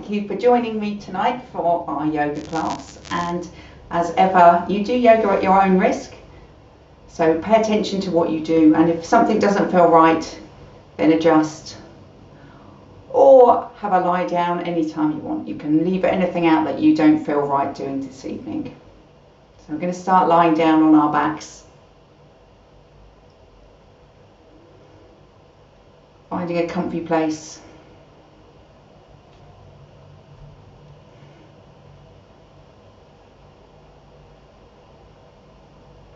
thank you for joining me tonight for our yoga class. And as ever, you do yoga at your own risk. So pay attention to what you do, and if something doesn't feel right, then adjust. Or have a lie down anytime you want. You can leave anything out that you don't feel right doing this evening. So we're going to start lying down on our backs. Finding a comfy place.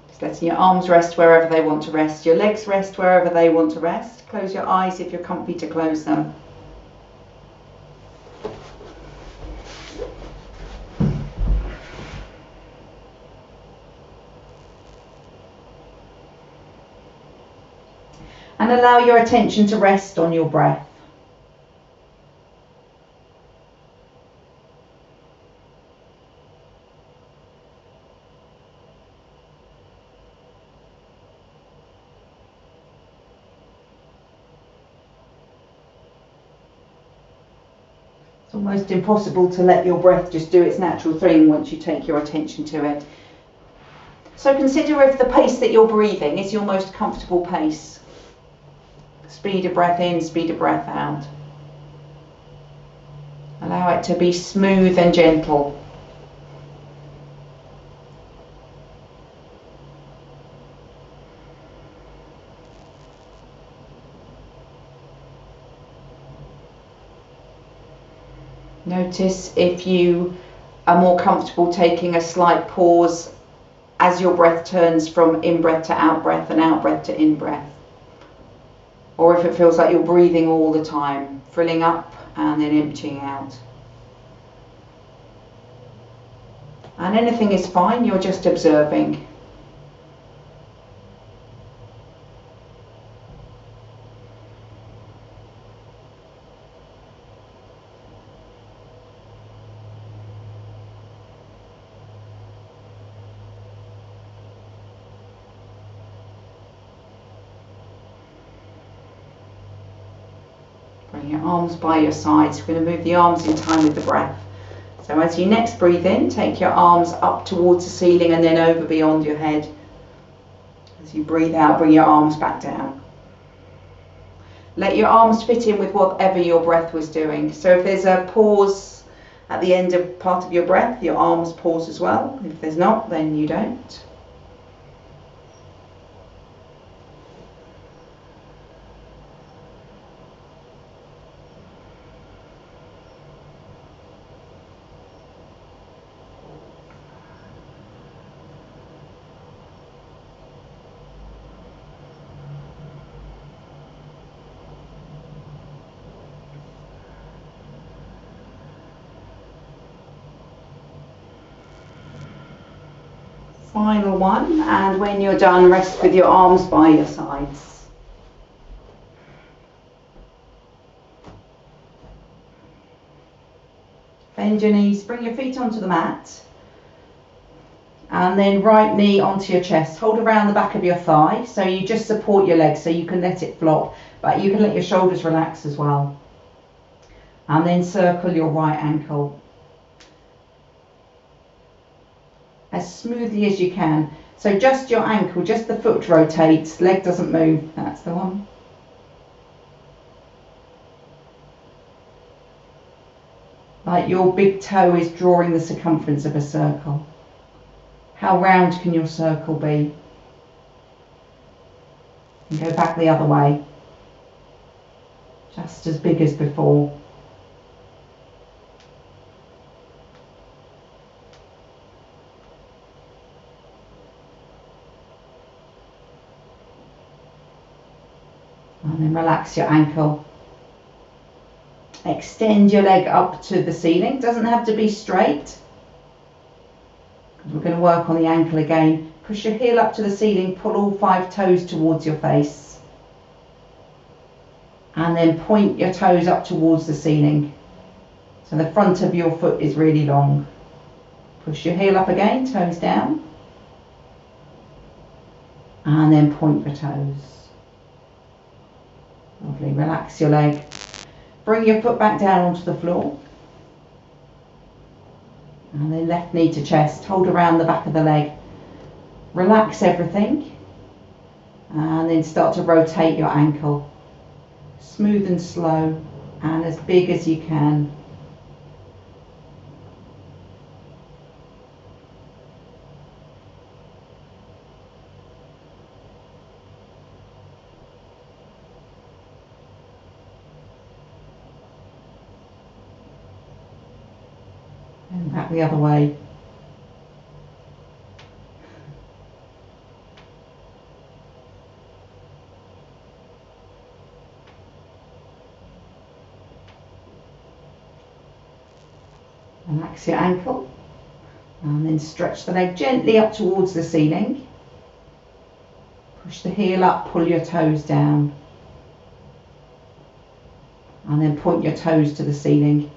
Just letting your arms rest wherever they want to rest, your legs rest wherever they want to rest. Close your eyes if you're comfy to close them. And allow your attention to rest on your breath. It's almost impossible to let your breath just do its natural thing once you take your attention to it. So consider if the pace that you're breathing is your most comfortable pace. Speed of breath in, speed of breath out. Allow it to be smooth and gentle. Notice if you are more comfortable taking a slight pause as your breath turns from in-breath to out-breath and out-breath to in-breath. Or if it feels like you're breathing all the time, filling up and then emptying out. And anything is fine, you're just observing. Bring your arms by your sides. We're going to move the arms in time with the breath. So as you next breathe in, take your arms up towards the ceiling and then over beyond your head. As you breathe out, bring your arms back down. Let your arms fit in with whatever your breath was doing. So if there's a pause at the end of part of your breath, your arms pause as well. If there's not, then you don't. Final one, and when you're done, rest with your arms by your sides. Bend your knees, bring your feet onto the mat, and then right knee onto your chest. Hold around the back of your thigh, so you just support your legs so you can let it flop, but you can let your shoulders relax as well. And then circle your right ankle as smoothly as you can. So just your ankle, just the foot rotates, leg doesn't move. That's the one. Like your big toe is drawing the circumference of a circle. How round can your circle be? And go back the other way. Just as big as before. And then relax your ankle. Extend your leg up to the ceiling. Doesn't have to be straight. We're going to work on the ankle again. Push your heel up to the ceiling. Pull all 5 toes towards your face. And then point your toes up towards the ceiling. So the front of your foot is really long. Push your heel up again, toes down. And then point your toes. Lovely, relax your leg. Bring your foot back down onto the floor. And then left knee to chest, hold around the back of the leg. Relax everything. And then start to rotate your ankle. Smooth and slow, and as big as you can. And back the other way. Relax your ankle and then stretch the leg gently up towards the ceiling. Push the heel up, pull your toes down. And then point your toes to the ceiling.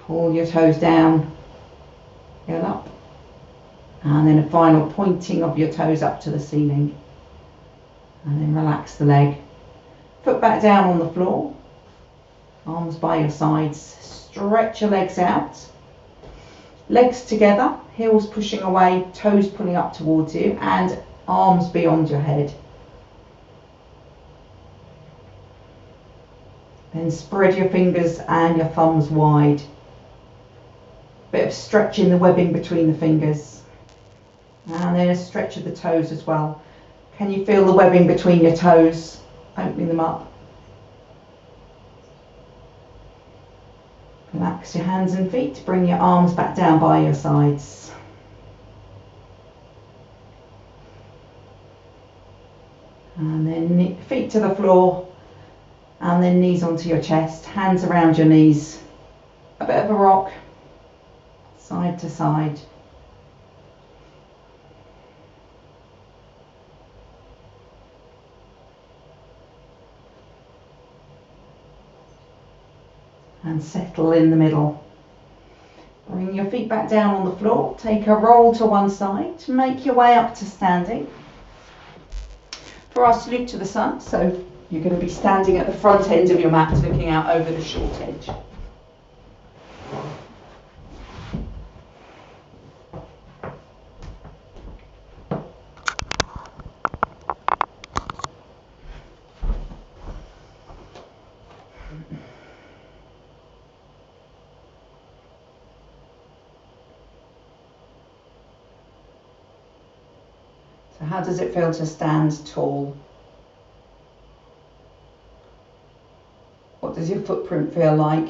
Pull your toes down, heel up. And then a final pointing of your toes up to the ceiling. And then relax the leg. Foot back down on the floor. Arms by your sides. Stretch your legs out. Legs together, heels pushing away, toes pulling up towards you, and arms beyond your head. Then spread your fingers and your thumbs wide. Bit of stretch in the webbing between the fingers. And then a stretch of the toes as well. Can you feel the webbing between your toes? Opening them up. Relax your hands and feet. Bring your arms back down by your sides. And then feet to the floor. And then knees onto your chest. Hands around your knees. A bit of a rock. Side to side. And settle in the middle. Bring your feet back down on the floor. Take a roll to one side. Make your way up to standing. For our salute to the sun, so you're going to be standing at the front end of your mat, looking out over the short edge. So how does it feel to stand tall? What does your footprint feel like?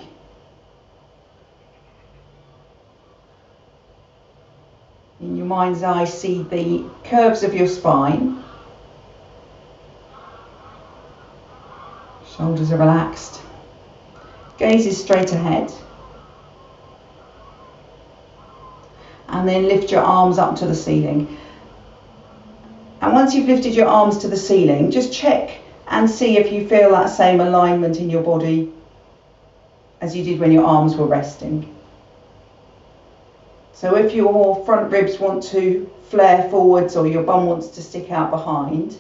In your mind's eye, see the curves of your spine. Shoulders are relaxed. Gaze is straight ahead. And then lift your arms up to the ceiling. And once you've lifted your arms to the ceiling, just check and see if you feel that same alignment in your body as you did when your arms were resting. So if your front ribs want to flare forwards or your bum wants to stick out behind,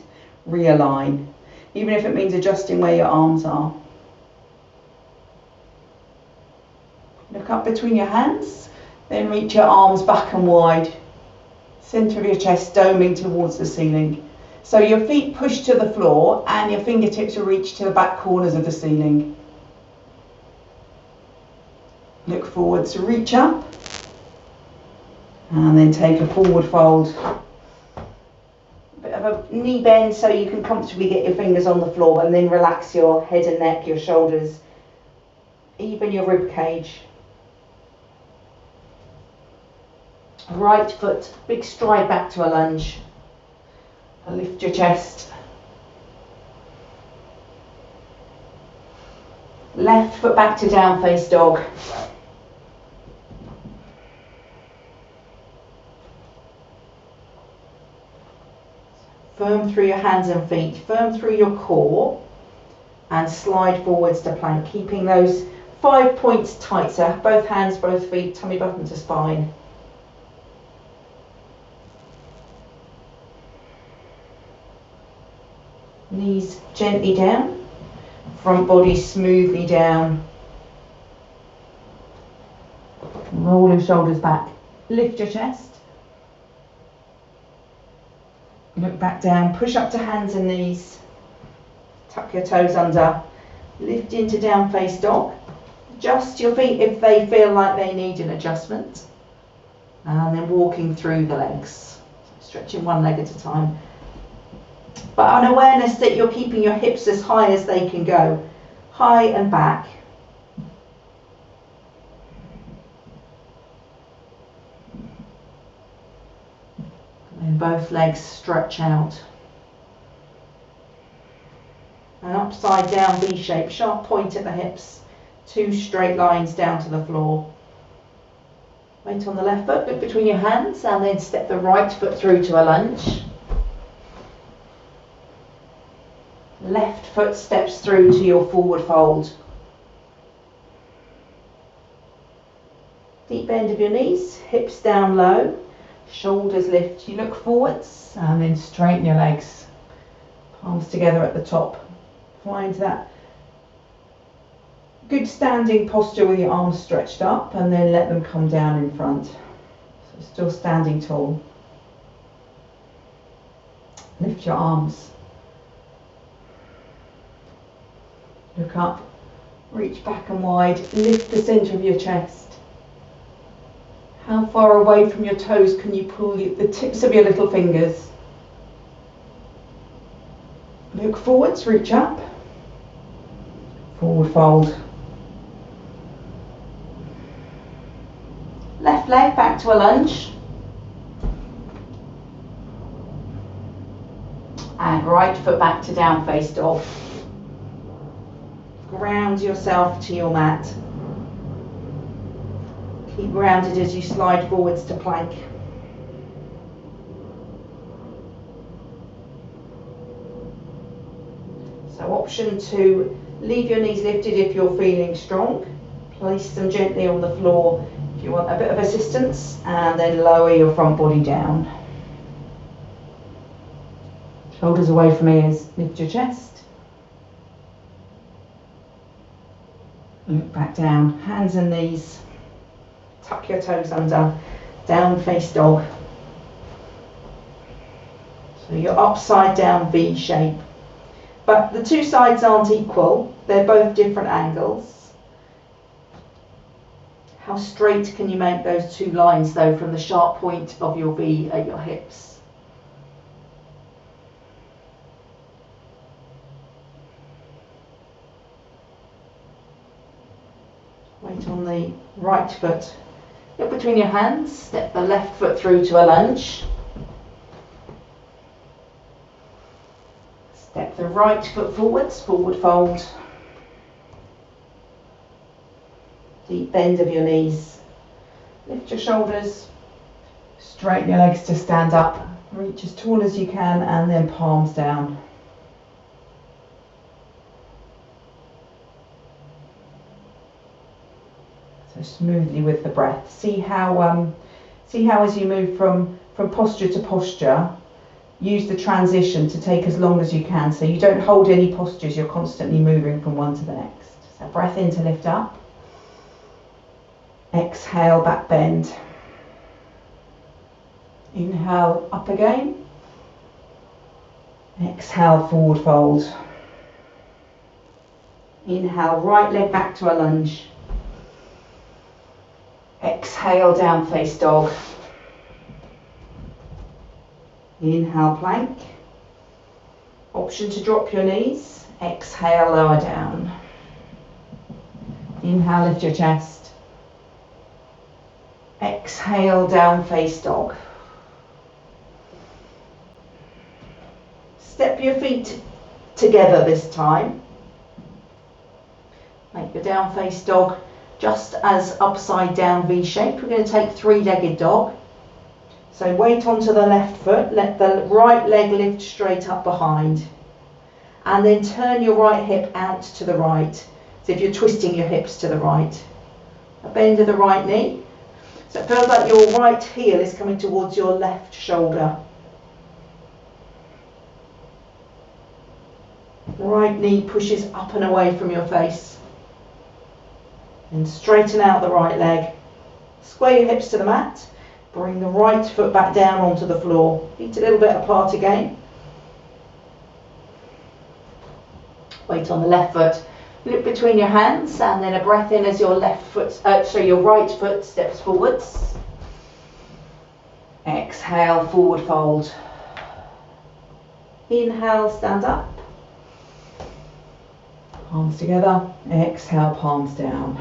realign, even if it means adjusting where your arms are. Look up between your hands, then reach your arms back and wide. Centre of your chest doming towards the ceiling. So your feet push to the floor and your fingertips will reach to the back corners of the ceiling. Look forwards, reach up. And then take a forward fold. A bit of a knee bend so you can comfortably get your fingers on the floor, and then relax your head and neck, your shoulders, even your rib cage. Right foot, big stride back to a lunge. And lift your chest. Left foot back to down face dog. Firm through your hands and feet, firm through your core, and slide forwards to plank, keeping those 5 points tight, so both hands, both feet, tummy button to spine. Knees gently down, front body smoothly down. Roll your shoulders back. Lift your chest. Look back down. Push up to hands and knees. Tuck your toes under. Lift into down face dog. Adjust your feet if they feel like they need an adjustment. And then walking through the legs. Stretching one leg at a time. But an awareness that you're keeping your hips as high as they can go. High and back. And both legs stretch out. An upside down V shape, sharp point at the hips. 2 straight lines down to the floor. Weight on the left foot, look between your hands and then step the right foot through to a lunge. Left foot steps through to your forward fold. Deep bend of your knees, hips down low, shoulders lift. You look forwards and then straighten your legs. Palms together at the top. Find that good standing posture with your arms stretched up and then let them come down in front. So still standing tall. Lift your arms. Look up, reach back and wide, lift the centre of your chest. How far away from your toes can you pull the tips of your little fingers? Look forwards, reach up. Forward fold. Left leg back to a lunge. And right foot back to down face dog. Ground yourself to your mat. Keep grounded as you slide forwards to plank. So option 2, leave your knees lifted if you're feeling strong. Place them gently on the floor if you want a bit of assistance, and then lower your front body down. Shoulders away from ears, lift your chest. Look back down, hands and knees. Tuck your toes under, down face dog. So your upside down V shape. But the 2 sides aren't equal, they're both different angles. How straight can you make those 2 lines though from the sharp point of your V at your hips? Weight on the right foot. Look between your hands, step the left foot through to a lunge. Step the right foot forwards, forward fold. Deep bend of your knees. Lift your shoulders. Straighten your legs to stand up. Reach as tall as you can and then palms down. So smoothly with the breath. See how as you move from posture to posture, use the transition to take as long as you can. So you don't hold any postures, you're constantly moving from one to the next. So breath in to lift up. Exhale, back bend. Inhale, up again. Exhale, forward fold. Inhale, right leg back to a lunge. Exhale, down face dog. Inhale, plank. Option to drop your knees. Exhale, lower down. Inhale, lift your chest. Exhale, down face dog. Step your feet together this time. Make your down face dog just as upside down V shape. We're going to take 3-legged dog. So weight onto the left foot, let the right leg lift straight up behind. And then turn your right hip out to the right. So if you're twisting your hips to the right. A bend of the right knee. So it feels like your right heel is coming towards your left shoulder. Right knee pushes up and away from your face. And straighten out the right leg. Square your hips to the mat. Bring the right foot back down onto the floor. Feet a little bit apart again. Weight on the left foot. Look between your hands and then a breath in as your your right foot steps forwards. Exhale, forward fold. Inhale, stand up. Palms together. Exhale, palms down.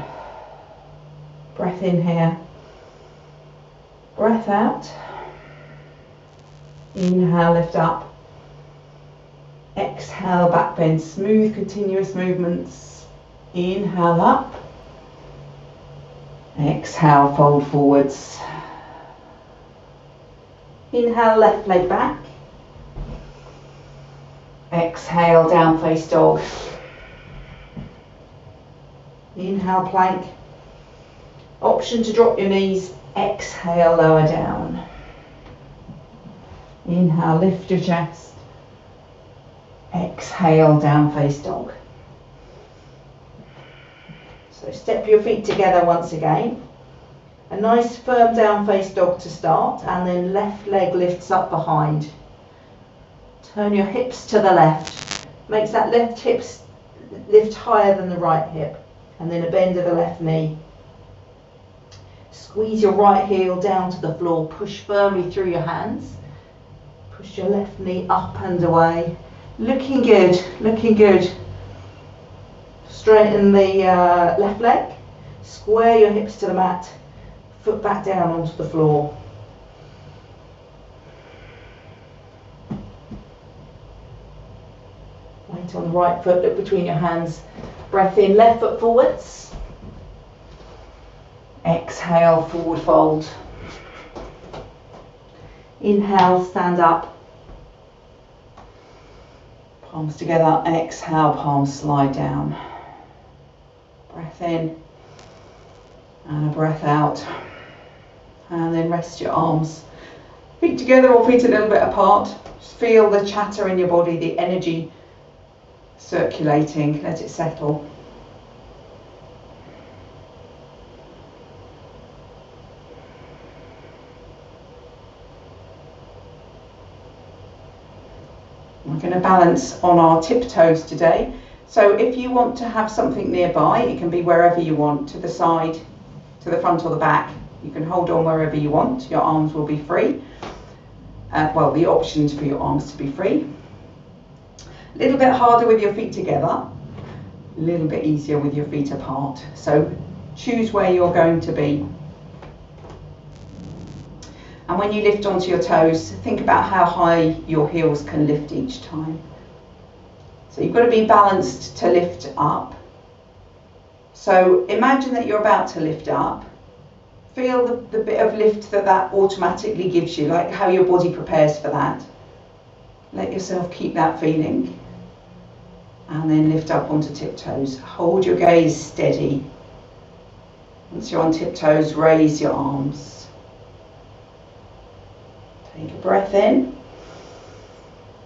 Breath in here. Breath out. Inhale, lift up. Exhale, back bend. Smooth, continuous movements. Inhale up. Exhale, fold forwards. Inhale, left leg back. Exhale, down face dog. Inhale, plank. Option to drop your knees. Exhale, lower down. Inhale, lift your chest. Exhale, down face dog. So step your feet together once again. A nice firm down face dog to start, and then left leg lifts up behind. Turn your hips to the left. Makes that left hip lift higher than the right hip. And then a bend of the left knee. Squeeze your right heel down to the floor. Push firmly through your hands. Push your left knee up and away. Looking good, looking good. Straighten the left leg. Square your hips to the mat. Foot back down onto the floor. Weight on the right foot, look between your hands. Breath in, left foot forwards. Exhale, forward fold. Inhale, stand up. Palms together, exhale, palms slide down. Breath in and a breath out. And then rest your arms. Feet together or feet a little bit apart. Just feel the chatter in your body, the energy circulating. Let it settle. We're going to balance on our tiptoes today. So if you want to have something nearby, it can be wherever you want, to the side, to the front or the back. You can hold on wherever you want. Your arms will be free. Well, the options for your arms to be free. A little bit harder with your feet together. A little bit easier with your feet apart. So choose where you're going to be. And when you lift onto your toes, think about how high your heels can lift each time. So you've got to be balanced to lift up. So imagine that you're about to lift up. Feel the bit of lift that automatically gives you, like how your body prepares for that. Let yourself keep that feeling. And then lift up onto tiptoes. Hold your gaze steady. Once you're on tiptoes, raise your arms. Take a breath in.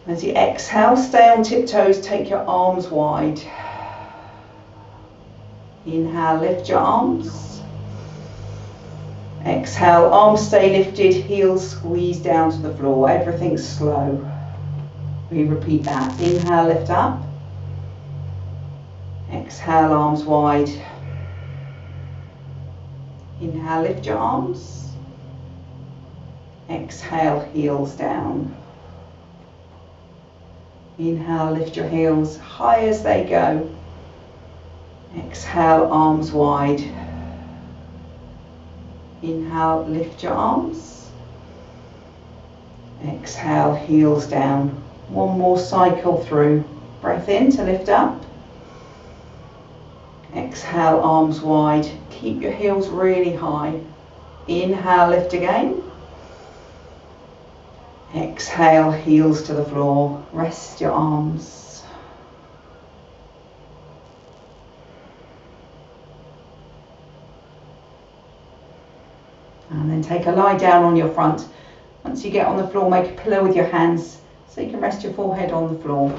As you exhale, stay on tiptoes, take your arms wide. Inhale, lift your arms. Exhale, arms stay lifted, heels squeeze down to the floor. Everything's slow. We repeat that. Inhale, lift up. Exhale, arms wide. Inhale, lift your arms. Exhale, heels down. Inhale, lift your heels high as they go. Exhale, arms wide. Inhale, lift your arms. Exhale, heels down. One more cycle through. Breath in to lift up. Exhale, arms wide. Keep your heels really high. Inhale, lift again. Exhale, heels to the floor. Rest your arms. And then take a lie down on your front. Once you get on the floor, make a pillow with your hands so you can rest your forehead on the floor.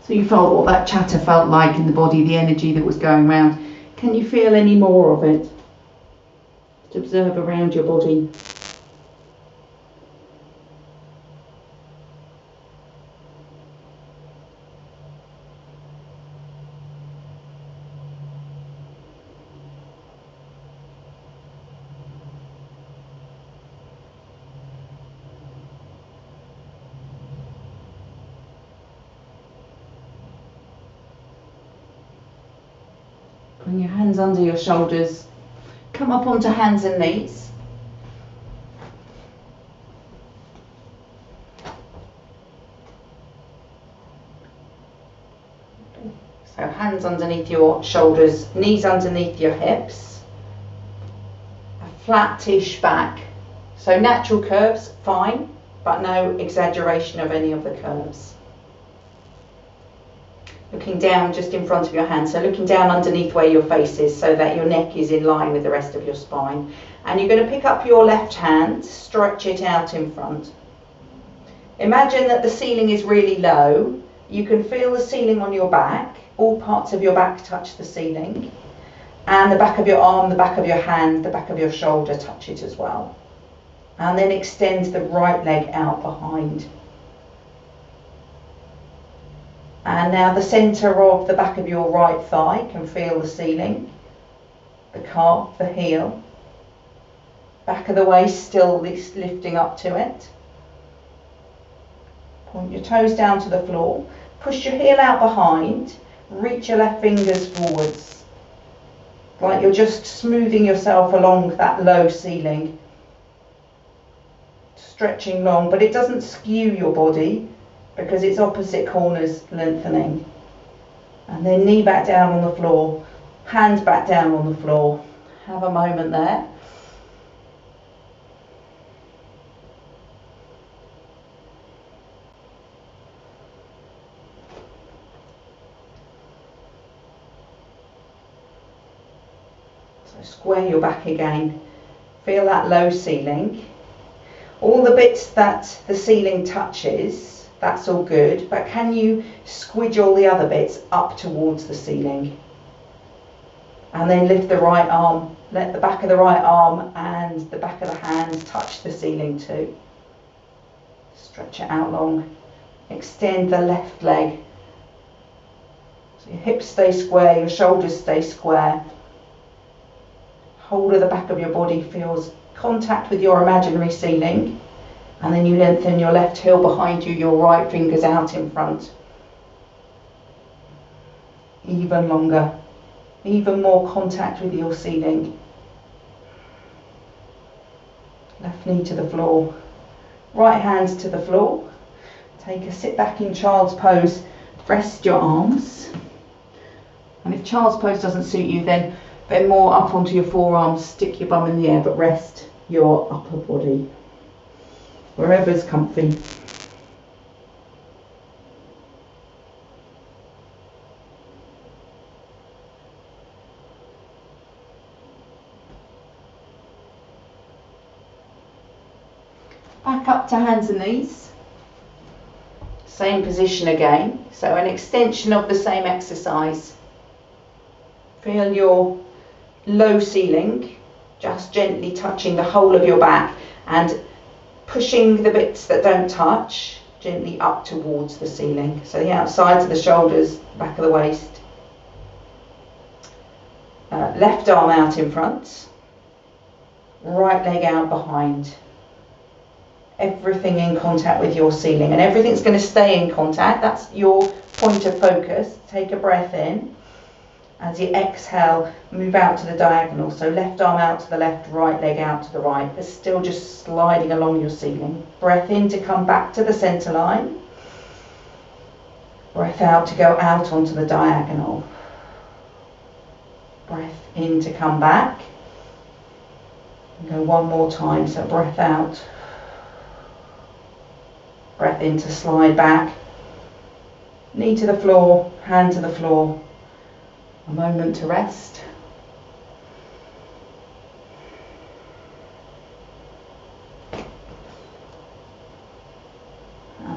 So you felt what that chatter felt like in the body, the energy that was going around. Can you feel any more of it? Just observe around your body. Bring your hands under your shoulders. Come up onto hands and knees. So hands underneath your shoulders, knees underneath your hips. A flat-ish back. So natural curves, fine, but no exaggeration of any of the curves. Looking down just in front of your hand, so looking down underneath where your face is so that your neck is in line with the rest of your spine. And you're going to pick up your left hand, stretch it out in front. Imagine that the ceiling is really low. You can feel the ceiling on your back. All parts of your back touch the ceiling. And the back of your arm, the back of your hand, the back of your shoulder touch it as well. And then extend the right leg out behind. And now the centre of the back of your right thigh can feel the ceiling, the calf, the heel. Back of the waist still lifting up to it. Point your toes down to the floor. Push your heel out behind. Reach your left fingers forwards. Like you're just smoothing yourself along that low ceiling. Stretching long, but it doesn't skew your body, because it's opposite corners lengthening. And then knee back down on the floor, hands back down on the floor. Have a moment there. So square your back again. Feel that low ceiling. All the bits that the ceiling touches, that's all good, but can you squidge all the other bits up towards the ceiling? And then lift the right arm, let the back of the right arm and the back of the hand touch the ceiling too. Stretch it out long. Extend the left leg. So your hips stay square, your shoulders stay square. Whole of the back of your body feels contact with your imaginary ceiling. And then you lengthen your left heel behind you, your right fingers out in front. Even longer, even more contact with your ceiling. Left knee to the floor, right hands to the floor. Take a sit back in child's pose, rest your arms. And if child's pose doesn't suit you, then bend more up onto your forearms, stick your bum in the air, but rest your upper body. Wherever's comfy. Back up to hands and knees. Same position again. So an extension of the same exercise. Feel your low ceiling, just gently touching the whole of your back and pushing the bits that don't touch gently up towards the ceiling. So the outsides of the shoulders, back of the waist. Left arm out in front. Right leg out behind. Everything in contact with your ceiling. And everything's going to stay in contact. That's your point of focus. Take a breath in. As you exhale, move out to the diagonal. So left arm out to the left, right leg out to the right. It's still just sliding along your ceiling. Breath in to come back to the centre line. Breath out to go out onto the diagonal. Breath in to come back. And go one more time. So breath out. Breath in to slide back. Knee to the floor, hand to the floor. A moment to rest.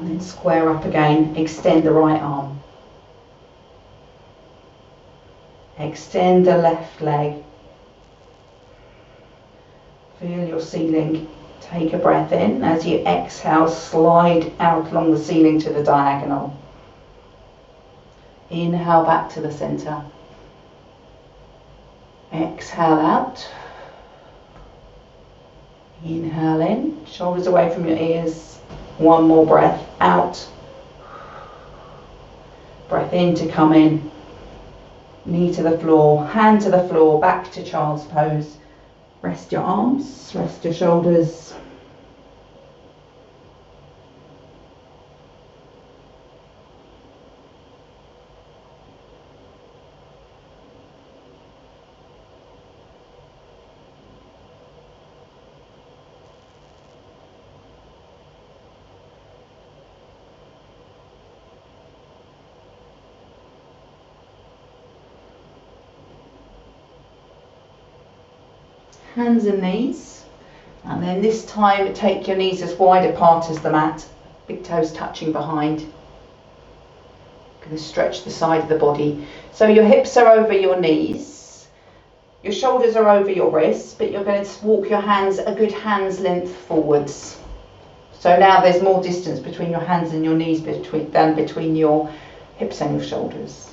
And then square up again, extend the right arm. Extend the left leg. Feel your ceiling. Take a breath in. As you exhale, slide out along the ceiling to the diagonal. Inhale back to the center. Exhale out. Inhale in. Shoulders away from your ears. One more breath out. Breath in to come in. Knee to the floor, hand to the floor, back to child's pose. Rest your arms, rest your shoulders. Hands and knees, and then this time take your knees as wide apart as the mat, big toes touching behind. Going to stretch the side of the body. So your hips are over your knees, your shoulders are over your wrists, but you're going to walk your hands a good hand's length forwards. So now there's more distance between your hands and your knees than between your hips and your shoulders.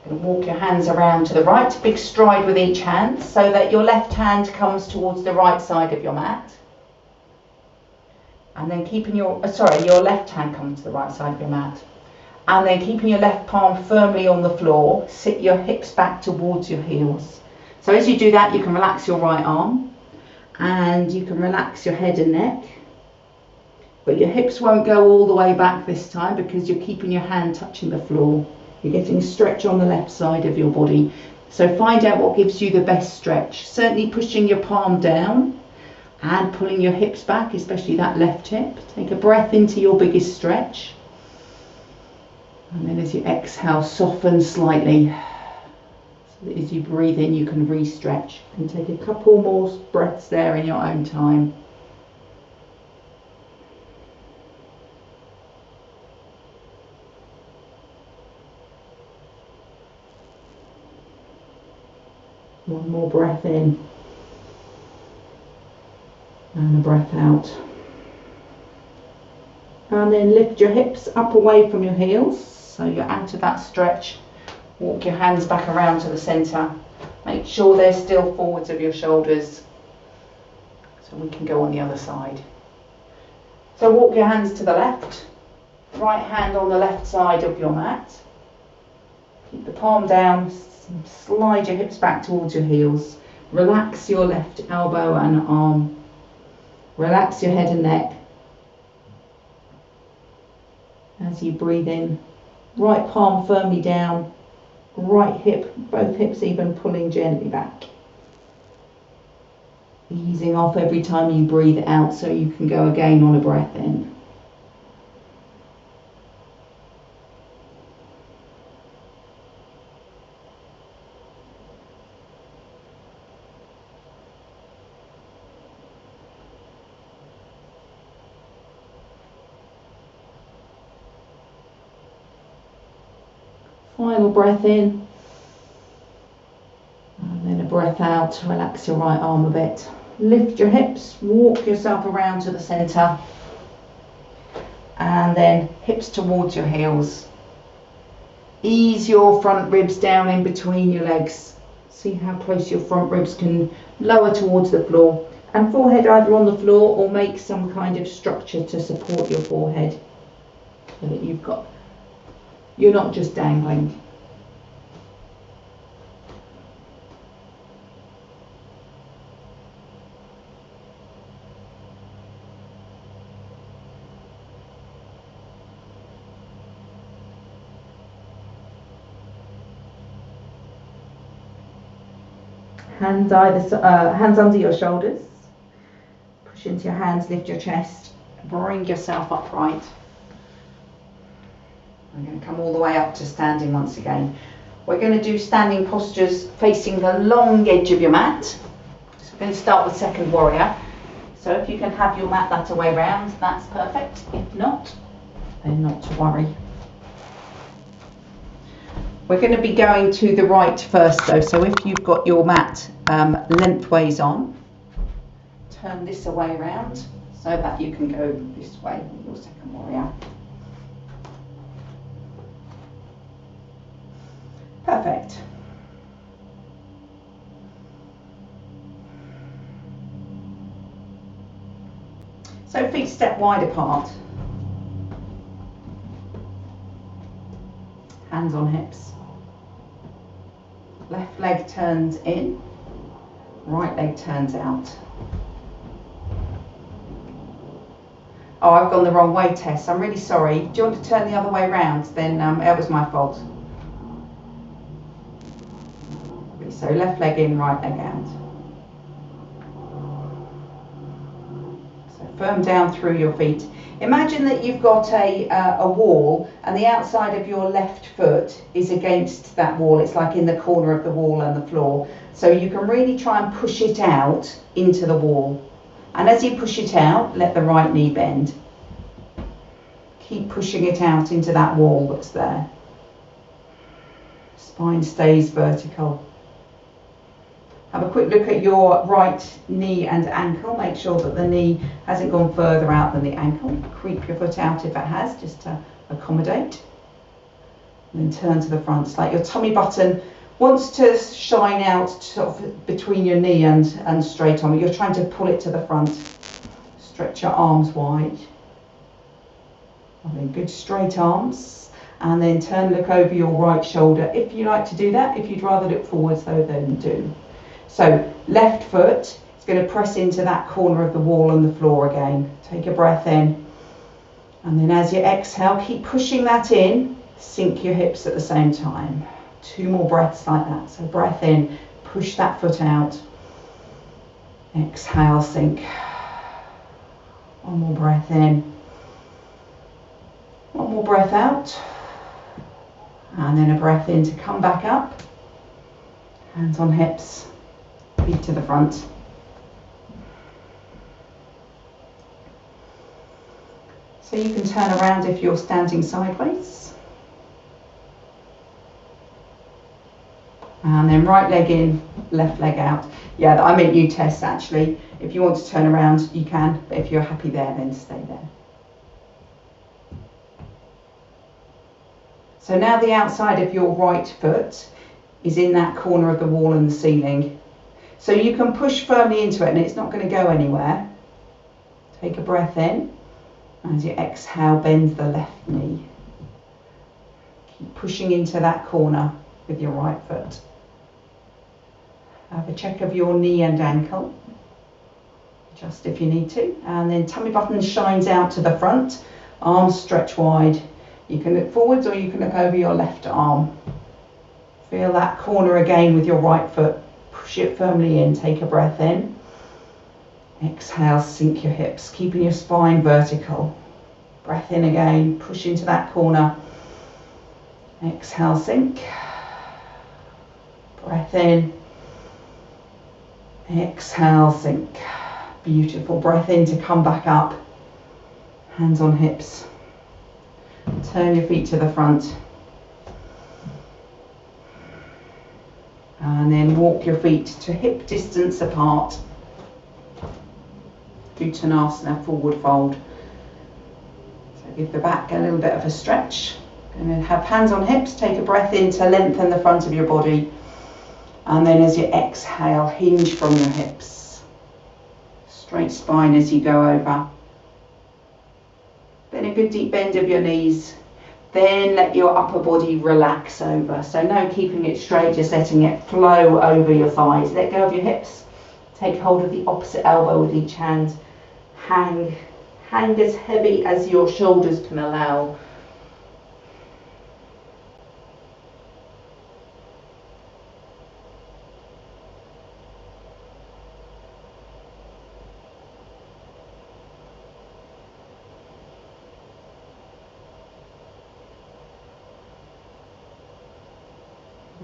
And walk your hands around to the right, big stride with each hand so that your left hand comes towards the right side of your mat. And then keeping your left hand comes to the right side of your mat. And then keeping your left palm firmly on the floor, sit your hips back towards your heels. So as you do that, you can relax your right arm and you can relax your head and neck. But your hips won't go all the way back this time because you're keeping your hand touching the floor. You're getting a stretch on the left side of your body. So find out what gives you the best stretch. Certainly pushing your palm down and pulling your hips back, especially that left hip. Take a breath into your biggest stretch. And then as you exhale, soften slightly. So that as you breathe in, you can re-stretch. And take a couple more breaths there in your own time. One more breath in and a breath out. And then lift your hips up away from your heels so you're out of that stretch. Walk your hands back around to the centre. Make sure they're still forwards of your shoulders so we can go on the other side. So walk your hands to the left, right hand on the left side of your mat. Keep the palm down. Slide your hips back towards your heels. Relax your left elbow and arm. Relax your head and neck. As you breathe in, right palm firmly down, right hip, both hips even pulling gently back. Easing off every time you breathe out so you can go again on a breath in. Final breath in, and then a breath out. Relax your right arm a bit. Lift your hips, walk yourself around to the centre, and then hips towards your heels. Ease your front ribs down in between your legs. See how close your front ribs can lower towards the floor, and forehead either on the floor or make some kind of structure to support your forehead so that you're not just dangling. Hands under your shoulders. Push into your hands, lift your chest, bring yourself upright. We're going to come all the way up to standing once again. We're going to do standing postures facing the long edge of your mat. So we're going to start with second warrior. So if you can have your mat that way round, that's perfect. If not, then not to worry. We're going to be going to the right first though, so if you've got your mat lengthways on, turn this away around so that you can go this way, your second warrior. Perfect. So feet step wide apart. Hands on hips. Left leg turns in, right leg turns out. Oh, I've gone the wrong way, Tess. I'm really sorry. Do you want to turn the other way around? Then it was my fault. So left leg in, right leg out. So firm down through your feet. Imagine that you've got a wall and the outside of your left foot is against that wall. It's like in the corner of the wall and the floor. So you can really try and push it out into the wall. And as you push it out, let the right knee bend. Keep pushing it out into that wall that's there. Spine stays vertical. Have a quick look at your right knee and ankle. Make sure that the knee hasn't gone further out than the ankle. Creep your foot out if it has, just to accommodate. And then turn to the front. It's like your tummy button wants to shine out sort of between your knee and straight on. You're trying to pull it to the front. Stretch your arms wide. And then good straight arms. And then turn, look over your right shoulder. If you like to do that, if you'd rather look forwards though, then do. So left foot is going to press into that corner of the wall and the floor again. Take a breath in. And then as you exhale, keep pushing that in. Sink your hips at the same time. 2 more breaths like that. So breath in, push that foot out. Exhale, sink. 1 more breath in. 1 more breath out. And then a breath in to come back up. Hands on hips. Feet to the front. So you can turn around if you're standing sideways. And then right leg in, left leg out. Yeah, I meant you, Tess, actually. If you want to turn around, you can. But if you're happy there, then stay there. So now the outside of your right foot is in that corner of the wall and the ceiling. So you can push firmly into it and it's not going to go anywhere. Take a breath in. As you exhale, bend the left knee. Keep pushing into that corner with your right foot. Have a check of your knee and ankle. Adjust if you need to. And then tummy button shines out to the front. Arms stretch wide. You can look forwards or you can look over your left arm. Feel that corner again with your right foot. Push it firmly in. Take a breath in. Exhale, sink your hips, keeping your spine vertical. Breath in again, push into that corner. Exhale, sink. Breath in. Exhale, sink. Beautiful. Breath in to come back up. Hands on hips. Turn your feet to the front. And then walk your feet to hip distance apart. Uttanasana, forward fold. So give the back a little bit of a stretch. And then have hands on hips, take a breath in to lengthen the front of your body. And then as you exhale, hinge from your hips. Straight spine as you go over. Then a good deep bend of your knees. Then let your upper body relax over. So no keeping it straight, just letting it flow over your thighs. Let go of your hips. Take hold of the opposite elbow with each hand. Hang as heavy as your shoulders can allow.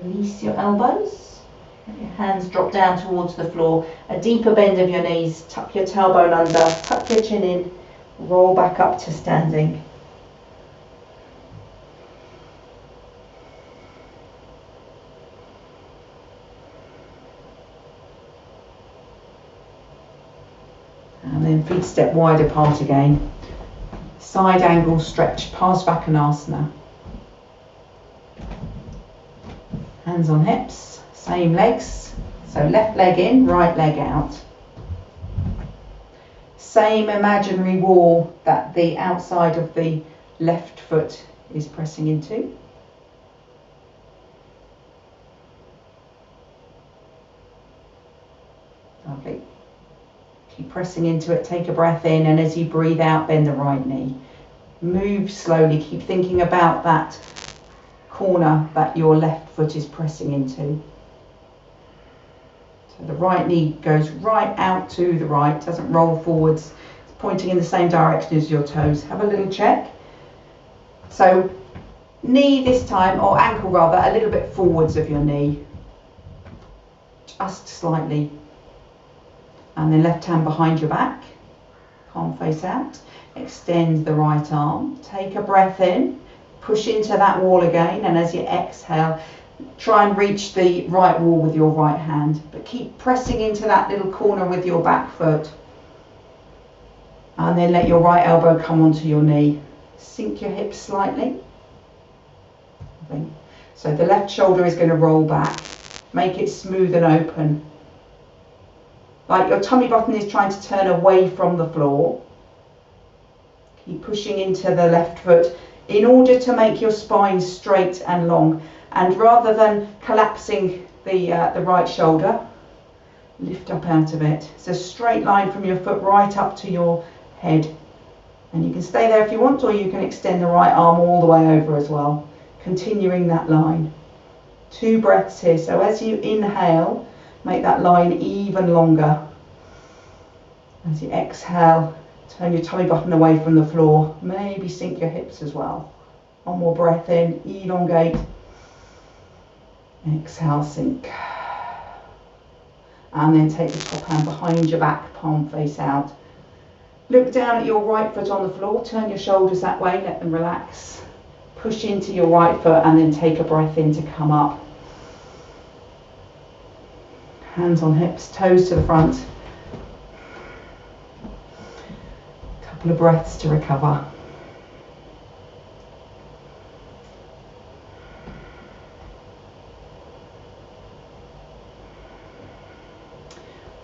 Release your elbows. Let your hands drop down towards the floor. A deeper bend of your knees. Tuck your tailbone under. Tuck your chin in. Roll back up to standing. And then feet step wide apart again. Side angle stretch, Parsvakonasana. Hands on hips, same legs. So left leg in, right leg out. Same imaginary wall that the outside of the left foot is pressing into. Lovely. Keep pressing into it, take a breath in, and as you breathe out, bend the right knee. Move slowly, keep thinking about that corner that your left foot is pressing into. So the right knee goes right out to the right, doesn't roll forwards, it's pointing in the same direction as your toes. Have a little check. So knee this time, or ankle rather, a little bit forwards of your knee, just slightly. And then left hand behind your back, palm face out. Extend the right arm, take a breath in, push into that wall again, and as you exhale, try and reach the right wall with your right hand, but keep pressing into that little corner with your back foot. And then let your right elbow come onto your knee. Sink your hips slightly. So the left shoulder is going to roll back. Make it smooth and open. Like your tummy button is trying to turn away from the floor. Keep pushing into the left foot in order to make your spine straight and long. And rather than collapsing the right shoulder, lift up out of it. It's a straight line from your foot right up to your head. And you can stay there if you want, or you can extend the right arm all the way over as well. Continuing that line. 2 breaths here. So as you inhale, make that line even longer. As you exhale, turn your tummy button away from the floor. Maybe sink your hips as well. 1 more breath in, elongate. Exhale, sink. And then take the top hand behind your back, palm face out. Look down at your right foot on the floor, turn your shoulders that way, let them relax. Push into your right foot and then take a breath in to come up. Hands on hips, toes to the front. Couple of breaths to recover.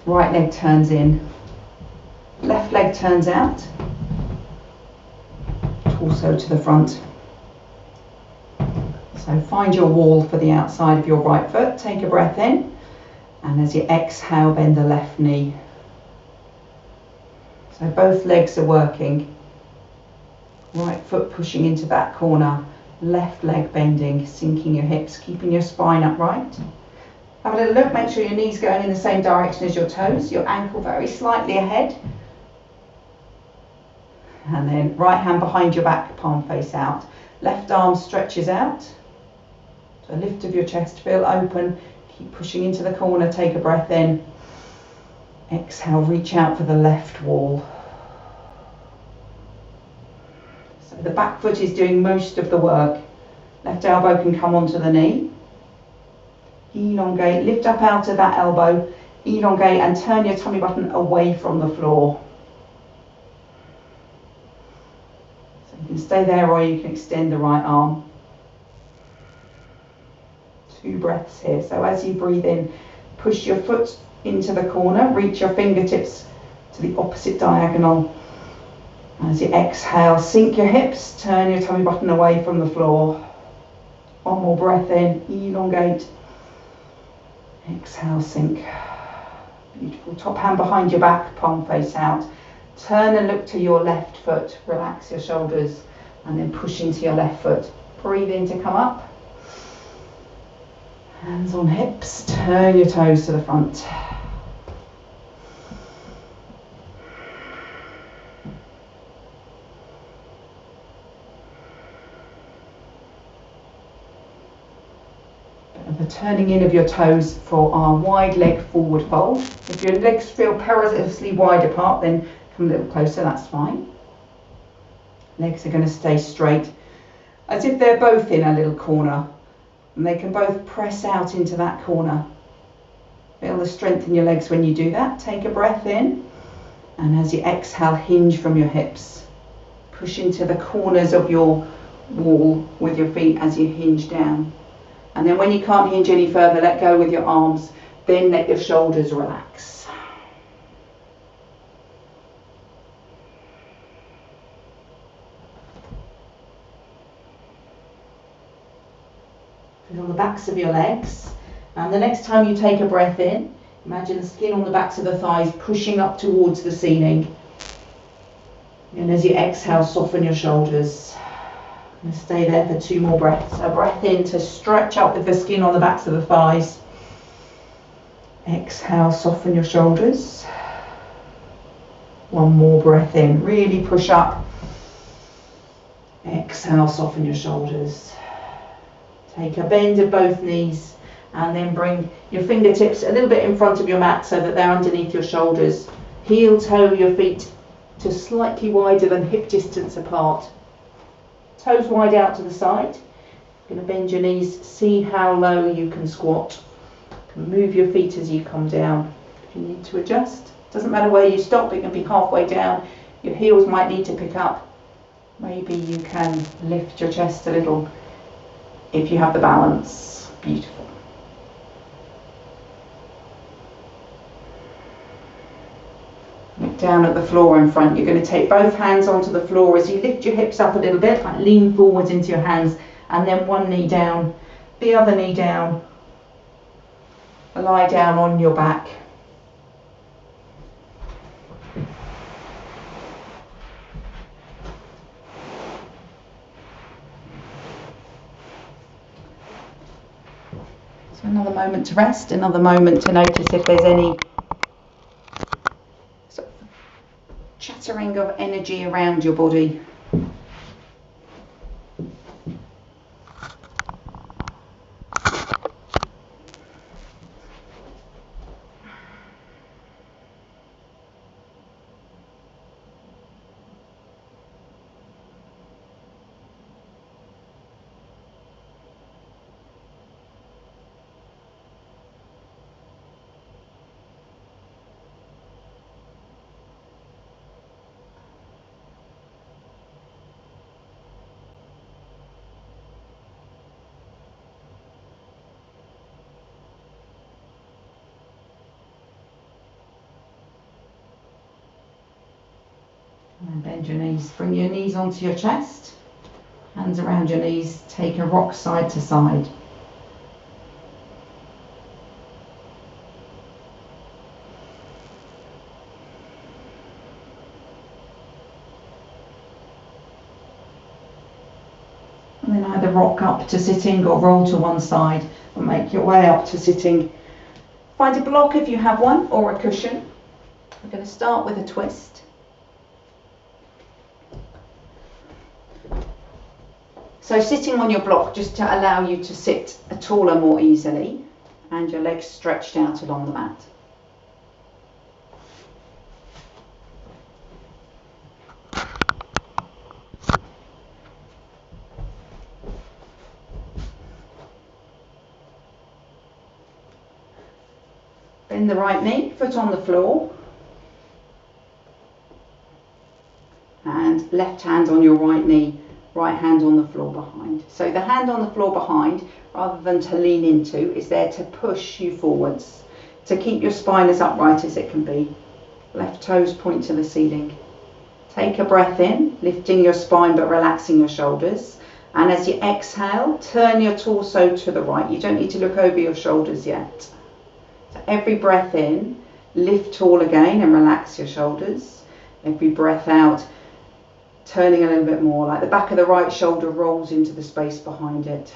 Right leg turns in, left leg turns out, torso to the front. So find your wall for the outside of your right foot, take a breath in, and as you exhale, bend the left knee. So both legs are working, right foot pushing into that corner, left leg bending, sinking your hips, keeping your spine upright. Have a little look, make sure your knee's going in the same direction as your toes, your ankle very slightly ahead. And then right hand behind your back, palm face out. Left arm stretches out. So lift of your chest, feel open, keep pushing into the corner, take a breath in. Exhale, reach out for the left wall. So the back foot is doing most of the work. Left elbow can come onto the knee. Elongate, lift up out of that elbow, elongate and turn your tummy button away from the floor. So you can stay there or you can extend the right arm. 2 breaths here. So as you breathe in, push your foot into the corner, reach your fingertips to the opposite diagonal. As you exhale, sink your hips, turn your tummy button away from the floor. 1 more breath in, elongate. Exhale, sink. Beautiful. Top hand behind your back, palm face out. Turn and look to your left foot. Relax your shoulders and then push into your left foot. Breathe in to come up. Hands on hips. Turn your toes to the front. The turning in of your toes for our wide leg forward fold. If your legs feel perilously wide apart, then come a little closer, that's fine. Legs are going to stay straight, as if they're both in a little corner, and they can both press out into that corner. Feel the strength in your legs when you do that. Take a breath in, And as you exhale, hinge from your hips. Push into the corners of your wall with your feet as you hinge down. And then when you can't hinge any further, let go with your arms. Then let your shoulders relax. Feel the backs of your legs. And the next time you take a breath in, imagine the skin on the backs of the thighs pushing up towards the ceiling. And as you exhale, soften your shoulders. And stay there for 2 more breaths. A breath in to stretch up with the skin on the backs of the thighs. Exhale, soften your shoulders. 1 more breath in. Really push up. Exhale, soften your shoulders. Take a bend of both knees and then bring your fingertips a little bit in front of your mat so that they're underneath your shoulders. Heel toe your feet to slightly wider than hip distance apart. Toes wide out to the side. You're going to bend your knees, see how low you can squat. Move your feet as you come down. If you need to adjust, doesn't matter where you stop, it can be halfway down. Your heels might need to pick up. Maybe you can lift your chest a little if you have the balance. Beautiful. Look down at the floor in front. You're going to take both hands onto the floor as you lift your hips up a little bit, like lean forwards into your hands, and then one knee down, the other knee down. Lie down on your back. So another moment to rest, another moment to notice if there's any sort of chattering of energy around your body. And bend your knees, bring your knees onto your chest, hands around your knees, take a rock side to side. And then either rock up to sitting or roll to one side and make your way up to sitting. Find a block if you have one or a cushion. We're going to start with a twist. So sitting on your block just to allow you to sit taller more easily and your legs stretched out along the mat. Bend the right knee, foot on the floor, and left hand on your right knee, right hand on the floor behind. So the hand on the floor behind, rather than to lean into, is there to push you forwards, to keep your spine as upright as it can be. Left toes point to the ceiling. Take a breath in, lifting your spine but relaxing your shoulders. And as you exhale, turn your torso to the right. You don't need to look over your shoulders yet. So every breath in, lift tall again and relax your shoulders. Every breath out, turning a little bit more, like the back of the right shoulder rolls into the space behind it.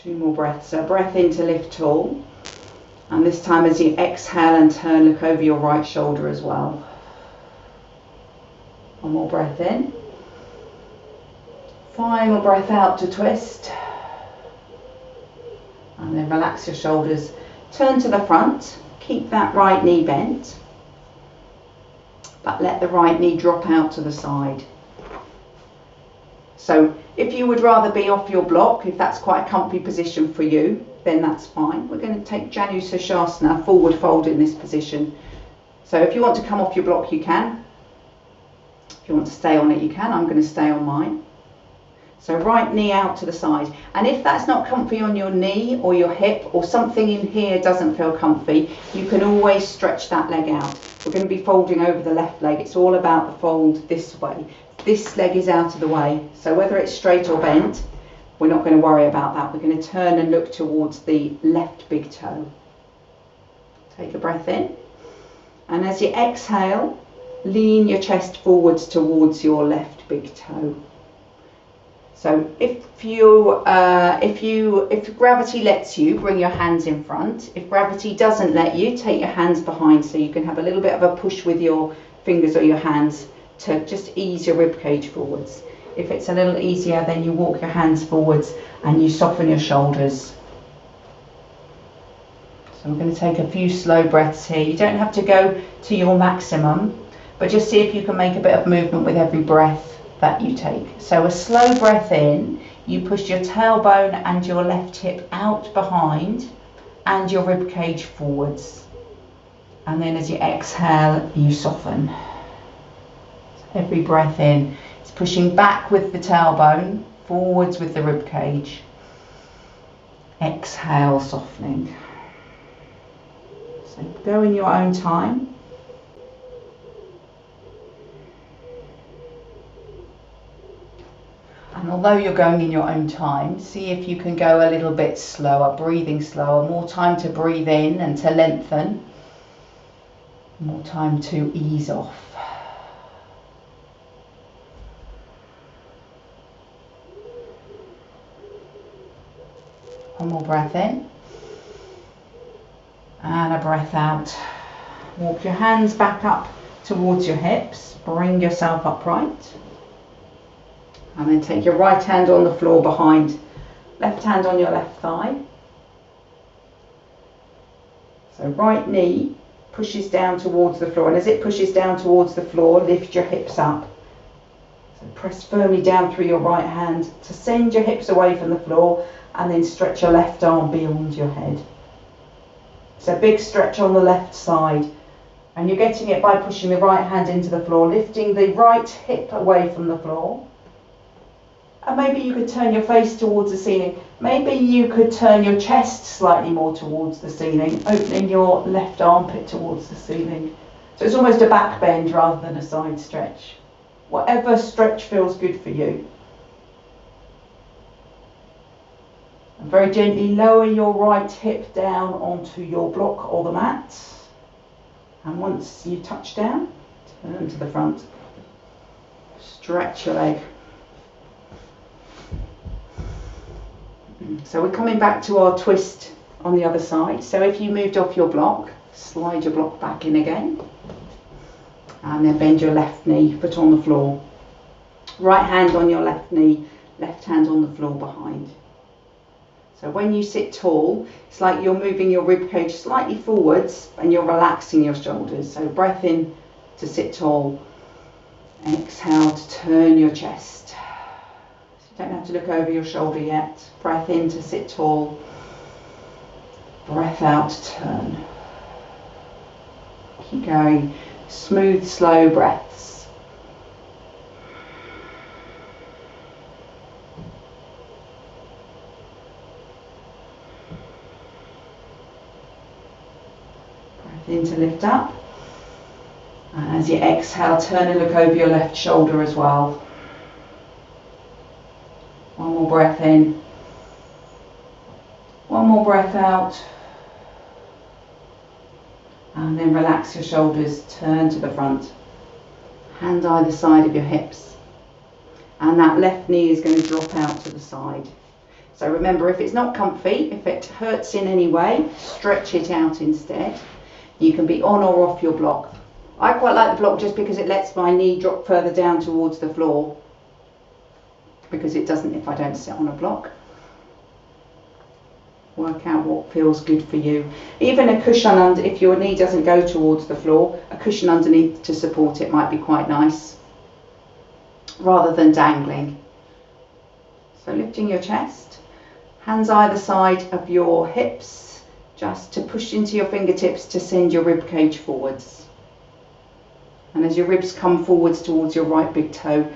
Two more breaths. So breath in to lift tall. And this time as you exhale and turn, look over your right shoulder as well. One more breath in. Final breath out to twist. And then relax your shoulders. Turn to the front. Keep that right knee bent. But let the right knee drop out to the side. So if you would rather be off your block, if that's quite a comfy position for you, then that's fine. We're going to take Janu Sushasana, forward fold in this position. So if you want to come off your block, you can. If you want to stay on it, you can. I'm going to stay on mine. So right knee out to the side. And if that's not comfy on your knee or your hip, or something in here doesn't feel comfy, you can always stretch that leg out. We're going to be folding over the left leg. It's all about the fold this way. This leg is out of the way. So whether it's straight or bent, we're not going to worry about that. We're going to turn and look towards the left big toe. Take a breath in. And as you exhale, lean your chest forwards towards your left big toe. So if gravity lets you, bring your hands in front. If gravity doesn't let you, take your hands behind, so you can have a little bit of a push with your fingers or your hands to just ease your rib cage forwards. If it's a little easier, then you walk your hands forwards and you soften your shoulders. So we're going to take a few slow breaths here. You don't have to go to your maximum, but just see if you can make a bit of movement with every breath that you take. So a slow breath in, you push your tailbone and your left hip out behind and your rib cage forwards. And then as you exhale, you soften. So every breath in, it's pushing back with the tailbone, forwards with the rib cage. Exhale, softening. So go in your own time. And although you're going in your own time, see if you can go a little bit slower, breathing slower, more time to breathe in and to lengthen, more time to ease off. One more breath in and a breath out. Walk your hands back up towards your hips, bring yourself upright. And then take your right hand on the floor behind, left hand on your left thigh. So right knee pushes down towards the floor, and as it pushes down towards the floor, lift your hips up. So press firmly down through your right hand to send your hips away from the floor, and then stretch your left arm beyond your head. So big stretch on the left side, and you're getting it by pushing the right hand into the floor, lifting the right hip away from the floor. And maybe you could turn your face towards the ceiling. Maybe you could turn your chest slightly more towards the ceiling, opening your left armpit towards the ceiling. So it's almost a back bend rather than a side stretch. Whatever stretch feels good for you. And very gently lower your right hip down onto your block or the mat. And once you touch down, turn to the front. Stretch your leg. So we're coming back to our twist on the other side. So if you moved off your block, slide your block back in again. And then bend your left knee, foot on the floor. Right hand on your left knee, left hand on the floor behind. So when you sit tall, it's like you're moving your rib cage slightly forwards and you're relaxing your shoulders. So breath in to sit tall. Exhale to turn your chest. Don't have to look over your shoulder yet. Breath in to sit tall. Breath out to turn. Keep going. Smooth, slow breaths. Breath in to lift up. And as you exhale, turn and look over your left shoulder as well. One more breath in. One more breath out. And then relax your shoulders, turn to the front. Hand either side of your hips. And that left knee is going to drop out to the side. So remember, if it's not comfy, if it hurts in any way, stretch it out instead. You can be on or off your block. I quite like the block just because it lets my knee drop further down towards the floor. Because it doesn't if I don't sit on a block. Work out what feels good for you. Even a cushion under, if your knee doesn't go towards the floor, a cushion underneath to support it might be quite nice, rather than dangling. So lifting your chest, hands either side of your hips, just to push into your fingertips to send your rib cage forwards. And as your ribs come forwards towards your right big toe,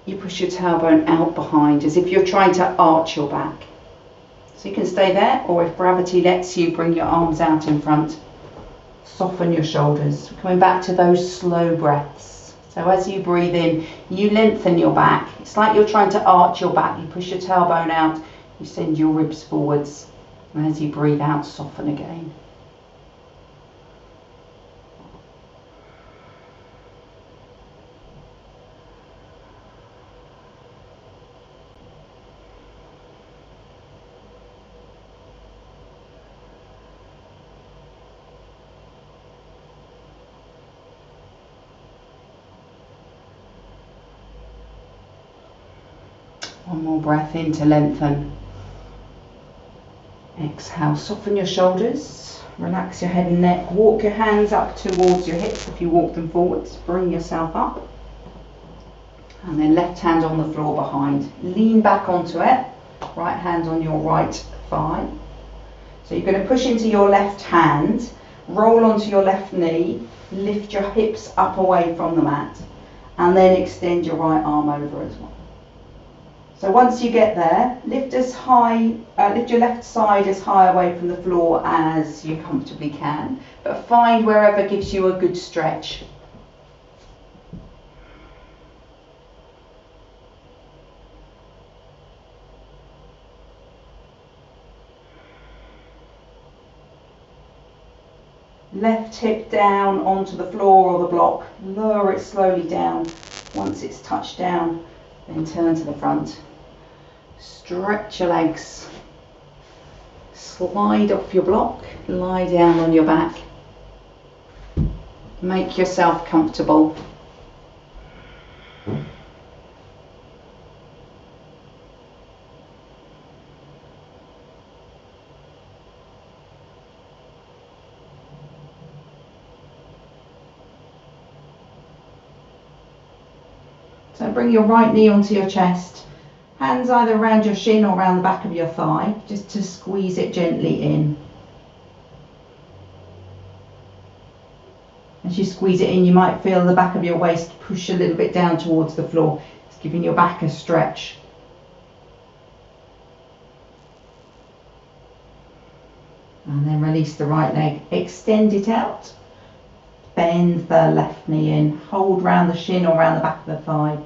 you push your tailbone out behind as if you're trying to arch your back. So you can stay there, or if gravity lets you, bring your arms out in front. Soften your shoulders. Coming back to those slow breaths. So as you breathe in, you lengthen your back. It's like you're trying to arch your back. You push your tailbone out, you send your ribs forwards. And as you breathe out, soften again. One more breath in to lengthen. Exhale, soften your shoulders, relax your head and neck, walk your hands up towards your hips if you walk them forwards, bring yourself up. And then left hand on the floor behind. Lean back onto it, right hand on your right thigh. So you're going to push into your left hand, roll onto your left knee, lift your hips up away from the mat, and then extend your right arm over as well. So once you get there, lift your left side as high away from the floor as you comfortably can, but find wherever gives you a good stretch. Left hip down onto the floor or the block, lower it slowly down. Once it's touched down, then turn to the front. Stretch your legs, slide off your block, lie down on your back, make yourself comfortable. So bring your right knee onto your chest. Hands either around your shin or around the back of your thigh, just to squeeze it gently in. As you squeeze it in, you might feel the back of your waist push a little bit down towards the floor. It's giving your back a stretch. And then release the right leg, extend it out. Bend the left knee in, hold round the shin or round the back of the thigh.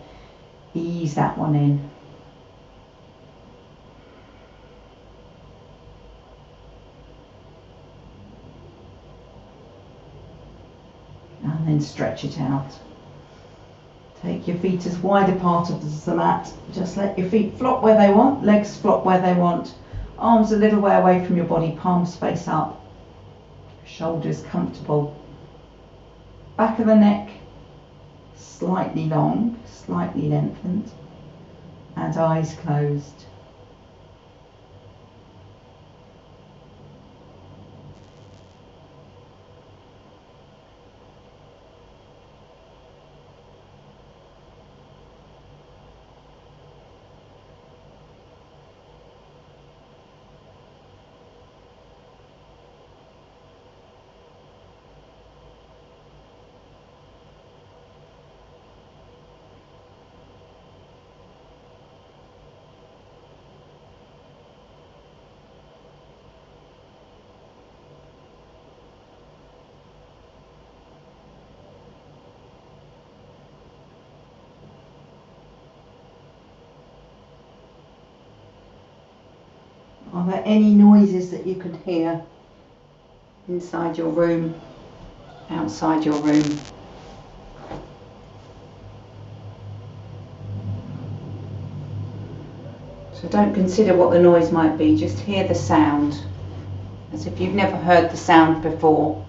Ease that one in. And then stretch it out. Take your feet as wide apart as the mat. Just let your feet flop where they want, legs flop where they want. Arms a little way away from your body, palms face up. Shoulders comfortable. Back of the neck slightly long, slightly lengthened. And eyes closed. Are there any noises that you can hear inside your room, outside your room? So don't consider what the noise might be, just hear the sound, as if you've never heard the sound before.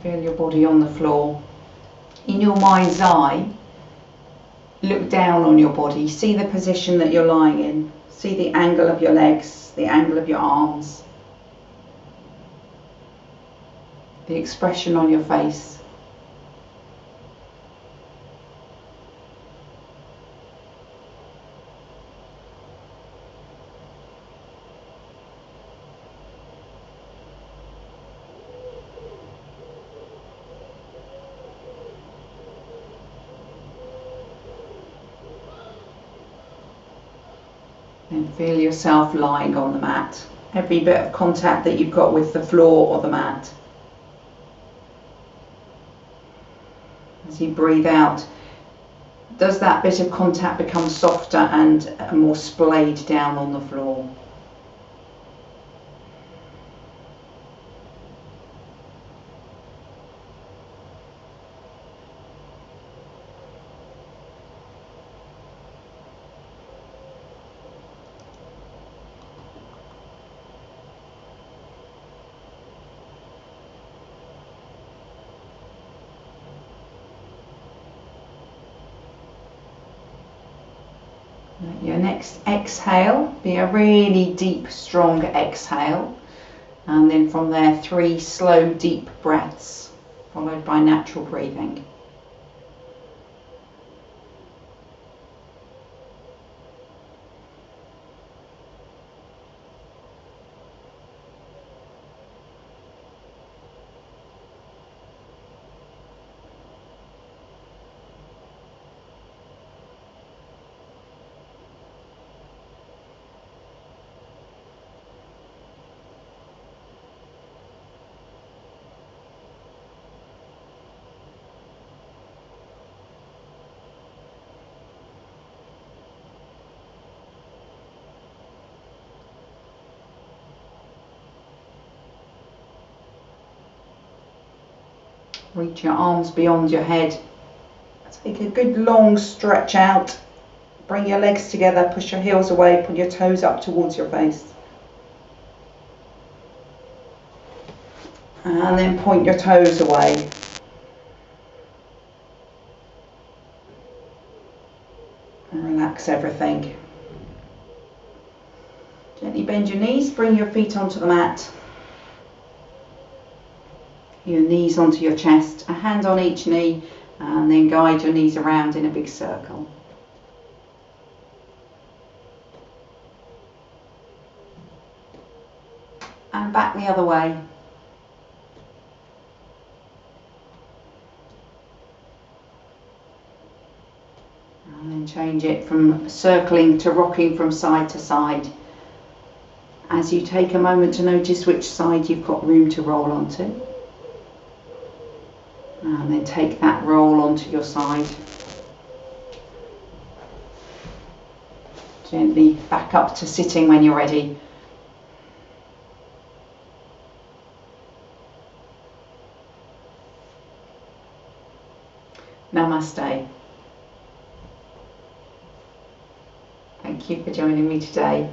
Feel your body on the floor. In your mind's eye, look down on your body. See the position that you're lying in. See the angle of your legs, the angle of your arms, the expression on your face. And feel yourself lying on the mat. Every bit of contact that you've got with the floor or the mat. As you breathe out, does that bit of contact become softer and more splayed down on the floor? Your next exhale, be a really deep, strong exhale, and then from there 3 slow, deep breaths, followed by natural breathing. Reach your arms beyond your head. Take a good long stretch out. Bring your legs together, push your heels away, pull your toes up towards your face. And then point your toes away. And relax everything. Gently bend your knees, bring your feet onto the mat. Your knees onto your chest, a hand on each knee, and then guide your knees around in a big circle. And back the other way. And then change it from circling to rocking from side to side. As you take a moment to notice which side you've got room to roll onto. And then take that roll onto your side. Gently back up to sitting when you're ready. Namaste. Thank you for joining me today.